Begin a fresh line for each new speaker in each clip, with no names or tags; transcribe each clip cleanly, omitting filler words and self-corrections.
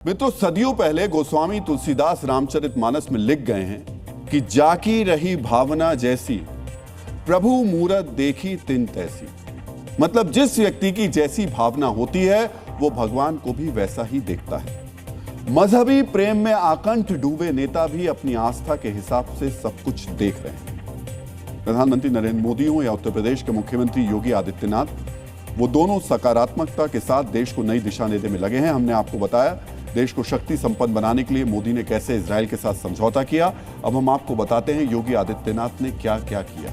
मित्रों, सदियों पहले गोस्वामी तुलसीदास रामचरितमानस में लिख गए हैं कि जाकी रही भावना जैसी, प्रभु मूरत देखी तिन तैसी। मतलब जिस व्यक्ति की जैसी भावना होती है वो भगवान को भी वैसा ही देखता है। मजहबी प्रेम में आकंठ डूबे नेता भी अपनी आस्था के हिसाब से सब कुछ देख रहे हैं। प्रधानमंत्री नरेंद्र मोदी हो या उत्तर प्रदेश के मुख्यमंत्री योगी आदित्यनाथ, वो दोनों सकारात्मकता के साथ देश को नई दिशा देने में लगे हैं। हमने आपको बताया देश को शक्ति संपन्न बनाने के लिए मोदी ने कैसे इजराइल के साथ समझौता किया। अब हम आपको बताते हैं योगी आदित्यनाथ ने क्या क्या किया।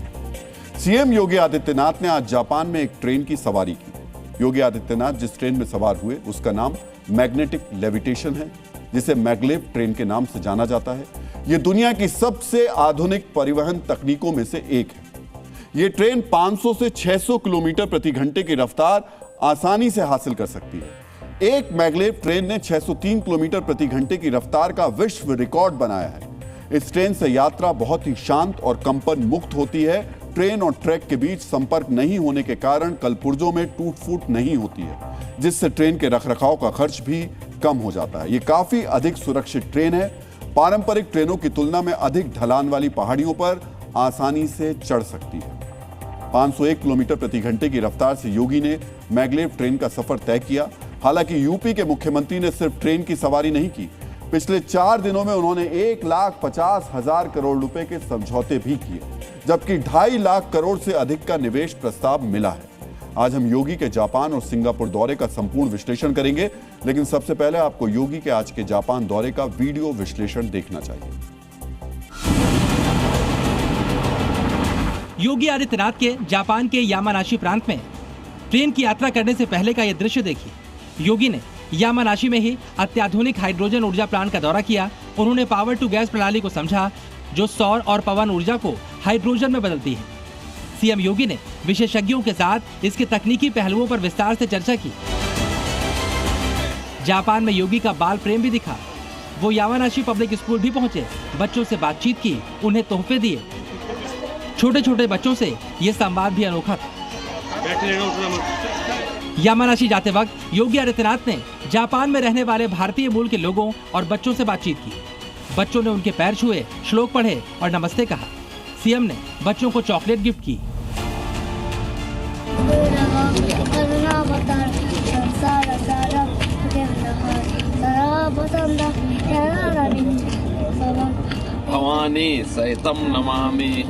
सीएम योगी आदित्यनाथ ने आज जापान में एक ट्रेन की सवारी की। योगी आदित्यनाथ जिस ट्रेन में सवार हुए उसका नाम मैग्नेटिक लेविटेशन है, जिसे मैगलेव ट्रेन के नाम से जाना जाता है। यह दुनिया की सबसे आधुनिक परिवहन तकनीकों में से एक है। यह ट्रेन 500 से 600 किलोमीटर प्रति घंटे की रफ्तार आसानी से हासिल कर सकती है। एक मैगलेव ट्रेन ने 603 किलोमीटर प्रति घंटे की रफ्तार का विश्व रिकॉर्ड बनाया है। इस ट्रेन से यात्रा बहुत ही शांत और कंपन मुक्त होती है। ट्रेन और ट्रैक के बीच संपर्क नहीं होने के कारण कलपुर्जों में टूट फूट नहीं होती है, जिससे ट्रेन के रखरखाव का खर्च भी कम हो जाता है। ये काफी अधिक सुरक्षित ट्रेन है। पारंपरिक ट्रेनों की तुलना में अधिक ढलान वाली पहाड़ियों पर आसानी से चढ़ सकती है। 501 किलोमीटर प्रति घंटे की रफ्तार से योगी ने मैगलेव ट्रेन का सफर तय किया। हालांकि यूपी के मुख्यमंत्री ने सिर्फ ट्रेन की सवारी नहीं की, पिछले 4 दिनों में उन्होंने 1,50,000 करोड़ रुपए के समझौते भी किए, जबकि 2.5 लाख करोड़ से अधिक का निवेश प्रस्ताव मिला है। आज हम योगी के जापान और सिंगापुर दौरे का संपूर्ण विश्लेषण करेंगे, लेकिन सबसे पहले आपको योगी के आज के जापान दौरे का वीडियो विश्लेषण देखना चाहिए।
योगी आदित्यनाथ के जापान के यामानाशी प्रांत में ट्रेन की यात्रा करने से पहले का यह दृश्य देखिए। योगी ने यामानाशी में ही अत्याधुनिक हाइड्रोजन ऊर्जा प्लांट का दौरा किया। उन्होंने पावर टू गैस प्रणाली को समझा, जो सौर और पवन ऊर्जा को हाइड्रोजन में बदलती है। सीएम योगी ने विशेषज्ञों के साथ इसके तकनीकी पहलुओं पर विस्तार से चर्चा की। जापान में योगी का बाल प्रेम भी दिखा। वो यामानाशी पब्लिक स्कूल भी पहुंचे, बच्चों से बातचीत की, उन्हें तोहफे दिए। छोटे छोटे बच्चों से ये संवाद भी अनोखा था। यामानाशी जाते वक्त योगी आदित्यनाथ ने जापान में रहने वाले भारतीय मूल के लोगों और बच्चों से बातचीत की। बच्चों ने उनके पैर छुए, श्लोक पढ़े और नमस्ते कहा। सीएम ने बच्चों को चॉकलेट गिफ्ट की।
भवानी सहितम नमामि।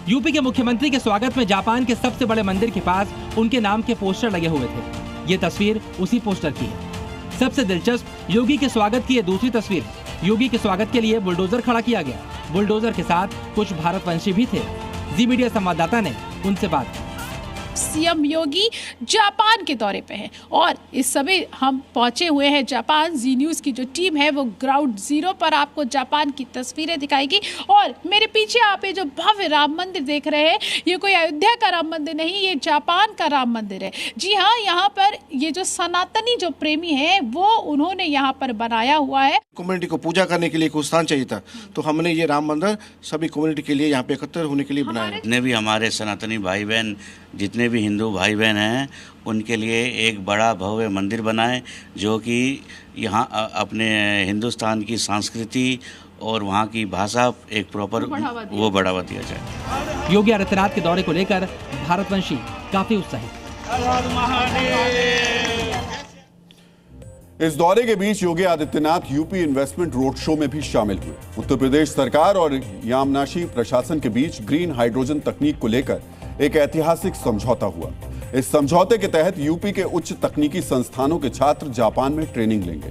यूपी के मुख्यमंत्री के स्वागत में जापान के सबसे बड़े मंदिर के पास उनके नाम के पोस्टर लगे हुए थे। ये तस्वीर उसी पोस्टर की है। सबसे दिलचस्प योगी के स्वागत की ये दूसरी तस्वीर है। योगी के स्वागत के लिए बुलडोजर खड़ा किया गया। बुलडोजर के साथ कुछ भारतवंशी भी थे। जी मीडिया संवाददाता ने उनसे बात की।
सीएम योगी जापान के दौरे पे हैं और इस समय हम पहुंचे हुए हैं जापान। जी न्यूज़ की जो टीम है वो ग्राउंड जीरो पर आपको जापान की तस्वीरें दिखाएगी। और मेरे पीछे आप ये जो भव्य राम मंदिर देख रहे हैं, ये कोई अयोध्या का राम मंदिर नहीं, ये जापान का राम मंदिर है। जी हाँ, यहाँ पर ये जो सनातनी जो प्रेमी है वो उन्होंने यहाँ पर बनाया हुआ है।
कम्युनिटी को पूजा करने के लिए एक स्थान चाहिए था, तो हमने ये राम मंदिर सभी कम्युनिटी के लिए यहाँ पे एकत्र होने के लिए बनाया।
जितने भी हमारे सनातनी भाई बहन, जितने भी हिंदू भाई बहन हैं, उनके लिए एक बड़ा भव्य मंदिर बनाए, जो कि यहाँ अपने हिंदुस्तान की संस्कृति और वहाँ की भाषा एक प्रॉपर वो बढ़ावा दिया जाए।
योगी आदित्यनाथ के दौरे को लेकर भारतवंशी काफी उत्साहित।
इस दौरे के बीच Yogi Adityanath UP investment road show में भी शामिल हुए। उत्तर प्रदेश सरकार और यामानाशी प्रशासन के बीच ग्रीन हाइड्रोजन तकनीक को लेकर एक ऐतिहासिक समझौता हुआ। इस समझौते के तहत यूपी के उच्च तकनीकी संस्थानों के छात्र जापान में ट्रेनिंग लेंगे।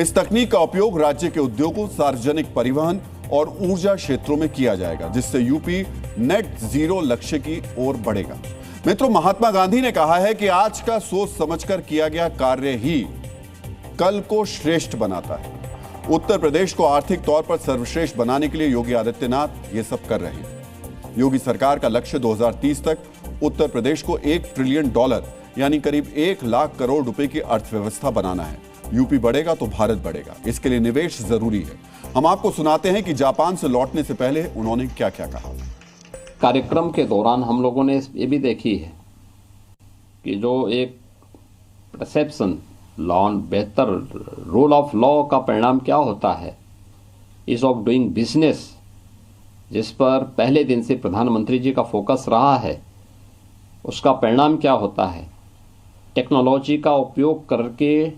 इस तकनीक का उपयोग राज्य के उद्योगों, सार्वजनिक परिवहन और ऊर्जा क्षेत्रों में किया जाएगा, जिससे यूपी नेट जीरो लक्ष्य की ओर बढ़ेगा। मित्रों, महात्मा गांधी ने कहा है कि आज का सोच समझकर किया गया कार्य ही कल को श्रेष्ठ बनाता है। उत्तर प्रदेश को आर्थिक तौर पर सर्वश्रेष्ठ बनाने के लिए योगी आदित्यनाथ ये सब कर रहे हैं। योगी सरकार का लक्ष्य 2030 तक उत्तर प्रदेश को $1 ट्रिलियन यानी करीब 1 लाख करोड़ रुपए की अर्थव्यवस्था बनाना है। यूपी बढ़ेगा तो भारत बढ़ेगा, इसके लिए निवेश जरूरी है। हम आपको सुनाते हैं कि जापान से लौटने से पहले उन्होंने क्या क्या कहा।
कार्यक्रम के दौरान हम लोगों ने ये भी देखी है कि जो एक परसेप्शन लॉ बेहतर रूल ऑफ लॉ का परिणाम क्या होता है, ईज ऑफ डूइंग बिजनेस, जिस पर पहले दिन से प्रधानमंत्री जी का फोकस रहा है, उसका परिणाम क्या होता है, टेक्नोलॉजी का उपयोग करके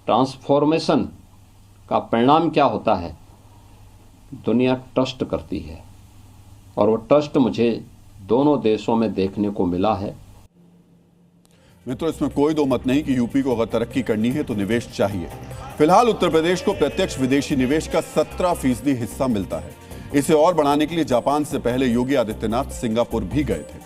ट्रांसफॉर्मेशन का परिणाम क्या होता है, दुनिया ट्रस्ट करती है। और वो ट्रस्ट मुझे दोनों देशों में देखने को मिला है।
मित्रों, इसमें कोई दो मत नहीं कि यूपी को अगर तरक्की करनी है तो निवेश चाहिए। फिलहाल उत्तर प्रदेश को प्रत्यक्ष विदेशी निवेश का 17% हिस्सा मिलता है। इसे और बढ़ाने के लिए जापान से पहले योगी आदित्यनाथ सिंगापुर भी गए थे।